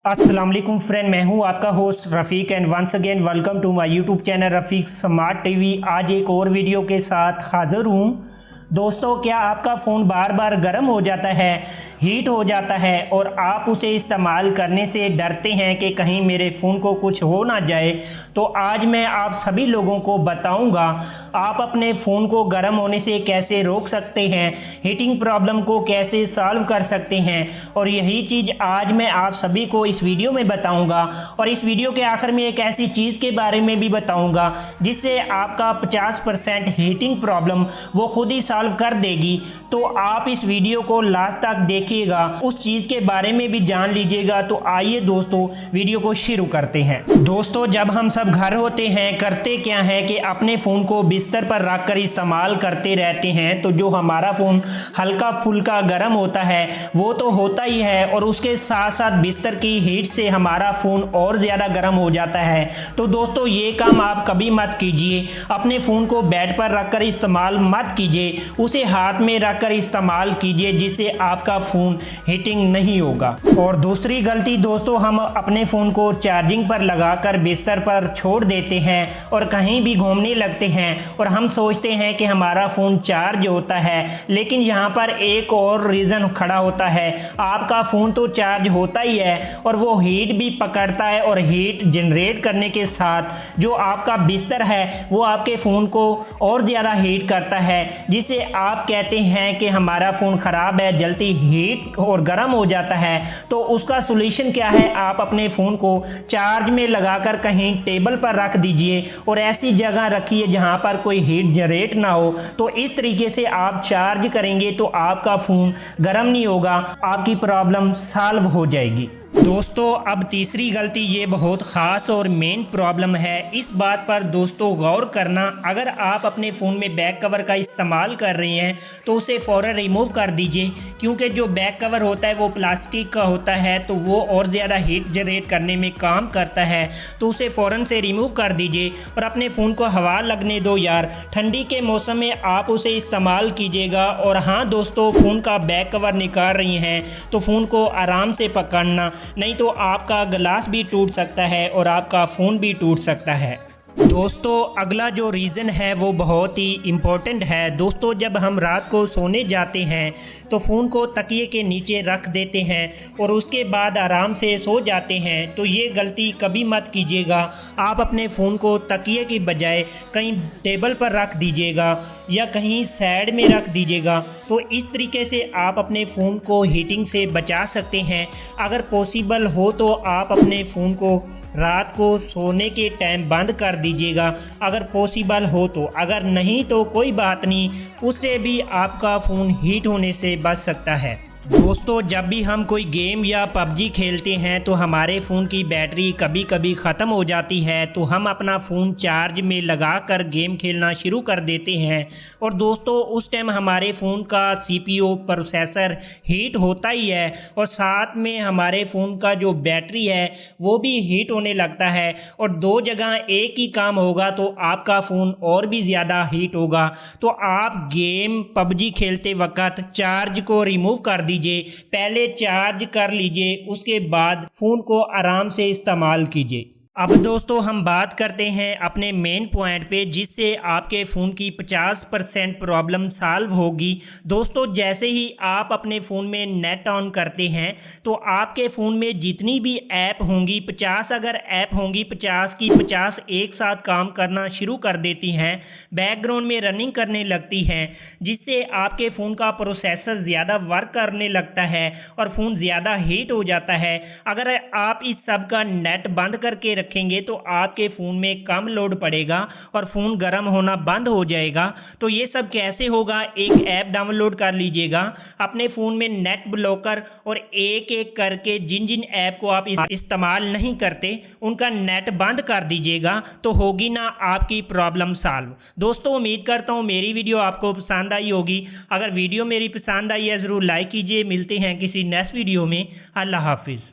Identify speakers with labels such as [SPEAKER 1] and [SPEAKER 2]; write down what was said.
[SPEAKER 1] अस्सलाम वालेकुम फ्रेंड, मैं हूं आपका host Rafiq and once again welcome to my YouTube channel Rafiq smart TV. आज एक और वीडियो के साथ हाज़िर हूं। दोस्तों, क्या आपका फ़ोन बार बार गर्म हो जाता है, हीट हो जाता है और आप उसे इस्तेमाल करने से डरते हैं कि कहीं मेरे फ़ोन को कुछ हो ना जाए? तो आज मैं आप सभी लोगों को बताऊंगा आप अपने फ़ोन को गर्म होने से कैसे रोक सकते हैं, हीटिंग प्रॉब्लम को कैसे सॉल्व कर सकते हैं। और यही चीज़ आज मैं आप सभी को इस वीडियो में बताऊंगा। और इस वीडियो के आखिर में एक ऐसी चीज़ के बारे में भी बताऊंगा जिससे आपका 50% हीटिंग प्रॉब्लम वो खुद ही सॉल्व कर देगी। तो आप इस वीडियो को लास्ट तक देखिएगा, उस चीज़ के बारे में भी जान लीजिएगा। तो आइए दोस्तों, वीडियो को शुरू करते हैं। दोस्तों, जब हम सब घर होते हैं करते क्या है कि अपने फ़ोन को बिस्तर पर रख कर इस्तेमाल करते रहते हैं। तो जो हमारा फ़ोन हल्का फुल्का गर्म होता है वो तो होता ही है, और उसके साथ साथ बिस्तर की हीट से हमारा फ़ोन और ज़्यादा गर्म हो जाता है। तो दोस्तों, ये काम आप कभी मत कीजिए। अपने फ़ोन को बेड पर रख कर इस्तेमाल मत कीजिए, उसे हाथ में रखकर इस्तेमाल कीजिए, जिससे आपका फ़ोन हीटिंग नहीं होगा। और दूसरी गलती दोस्तों, हम अपने फ़ोन को चार्जिंग पर लगाकर बिस्तर पर छोड़ देते हैं और कहीं भी घूमने लगते हैं और हम सोचते हैं कि हमारा फ़ोन चार्ज होता है, लेकिन यहाँ पर एक और रीज़न खड़ा होता है। आपका फ़ोन तो चार्ज होता ही है और वो हीट भी पकड़ता है, और हीट जनरेट करने के साथ जो आपका बिस्तर है वो आपके फ़ोन को और ज़्यादा हीट करता है, जिसे आप कहते हैं कि हमारा फ़ोन ख़राब है, जल्दी हीट और गर्म हो जाता है। तो उसका सॉल्यूशन क्या है? आप अपने फ़ोन को चार्ज में लगाकर कहीं टेबल पर रख दीजिए और ऐसी जगह रखिए जहां पर कोई हीट जनरेट ना हो। तो इस तरीके से आप चार्ज करेंगे तो आपका फ़ोन गर्म नहीं होगा, आपकी प्रॉब्लम सॉल्व हो जाएगी। दोस्तों, अब तीसरी गलती ये बहुत ख़ास और मेन प्रॉब्लम है। इस बात पर दोस्तों गौर करना, अगर आप अपने फ़ोन में बैक कवर का इस्तेमाल कर रहे हैं तो उसे फ़ौरन रिमूव कर दीजिए, क्योंकि जो बैक कवर होता है वो प्लास्टिक का होता है, तो वो और ज़्यादा हीट जनरेट करने में काम करता है। तो उसे फ़ौरन से रिमूव कर दीजिए और अपने फ़ोन को हवा लगने दो यार। ठंडी के मौसम में आप उसे इस्तेमाल कीजिएगा। और हाँ दोस्तों, फ़ोन का बैक कवर निकाल रही हैं तो फ़ोन को आराम से पकड़ना, नहीं तो आपका ग्लास भी टूट सकता है और आपका फ़ोन भी टूट सकता है। दोस्तों, अगला जो रीज़न है वो बहुत ही इम्पोर्टेंट है। दोस्तों, जब हम रात को सोने जाते हैं तो फ़ोन को तकिए के नीचे रख देते हैं और उसके बाद आराम से सो जाते हैं। तो ये गलती कभी मत कीजिएगा। आप अपने फ़ोन को तकिए की बजाय कहीं टेबल पर रख दीजिएगा या कहीं साइड में रख दीजिएगा। तो इस तरीके से आप अपने फ़ोन को हीटिंग से बचा सकते हैं। अगर पॉसिबल हो तो आप अपने फ़ोन को रात को सोने के टाइम बंद कर दीजिएगा, अगर पॉसिबल हो तो। अगर नहीं तो कोई बात नहीं, उससे भी आपका फ़ोन हीट होने से बच सकता है। दोस्तों, जब भी हम कोई गेम या पबजी खेलते हैं तो हमारे फ़ोन की बैटरी कभी कभी ख़त्म हो जाती है, तो हम अपना फ़ोन चार्ज में लगाकर गेम खेलना शुरू कर देते हैं। और दोस्तों, उस टाइम हमारे फ़ोन का CPU प्रोसेसर हीट होता ही है और साथ में हमारे फ़ोन का जो बैटरी है वो भी हीट होने लगता है, और दो जगह एक ही काम होगा तो आपका फ़ोन और भी ज़्यादा हीट होगा। तो आप गेम पबजी खेलते वक्त चार्ज को रिमूव कर दीजिए। पहले चार्ज कर लीजिए, उसके बाद फ़ोन को आराम से इस्तेमाल कीजिए। अब दोस्तों, हम बात करते हैं अपने मेन पॉइंट पे, जिससे आपके फ़ोन की 50% प्रॉब्लम सॉल्व होगी। दोस्तों, जैसे ही आप अपने फ़ोन में नेट ऑन करते हैं तो आपके फ़ोन में जितनी भी ऐप होंगी, 50 अगर ऐप होंगी, 50 की 50 एक साथ काम करना शुरू कर देती हैं, बैकग्राउंड में रनिंग करने लगती हैं, जिससे आपके फ़ोन का प्रोसेसर ज़्यादा वर्क करने लगता है और फ़ोन ज़्यादा हीट हो जाता है। अगर आप इस सब का नेट बंद करके रखेंगे तो आपके फ़ोन में कम लोड पड़ेगा और फ़ोन गर्म होना बंद हो जाएगा। तो ये सब कैसे होगा? एक ऐप डाउनलोड कर लीजिएगा अपने फ़ोन में, नेट ब्लॉकर, और एक एक करके जिन जिन ऐप को आप इस्तेमाल नहीं करते उनका नेट बंद कर दीजिएगा, तो होगी ना आपकी प्रॉब्लम सॉल्व। दोस्तों, उम्मीद करता हूँ मेरी वीडियो आपको पसंद आई होगी। अगर वीडियो मेरी पसंद आई है ज़रूर लाइक कीजिए। मिलते हैं किसी नेक्स्ट वीडियो में। अल्लाह हाफिज़।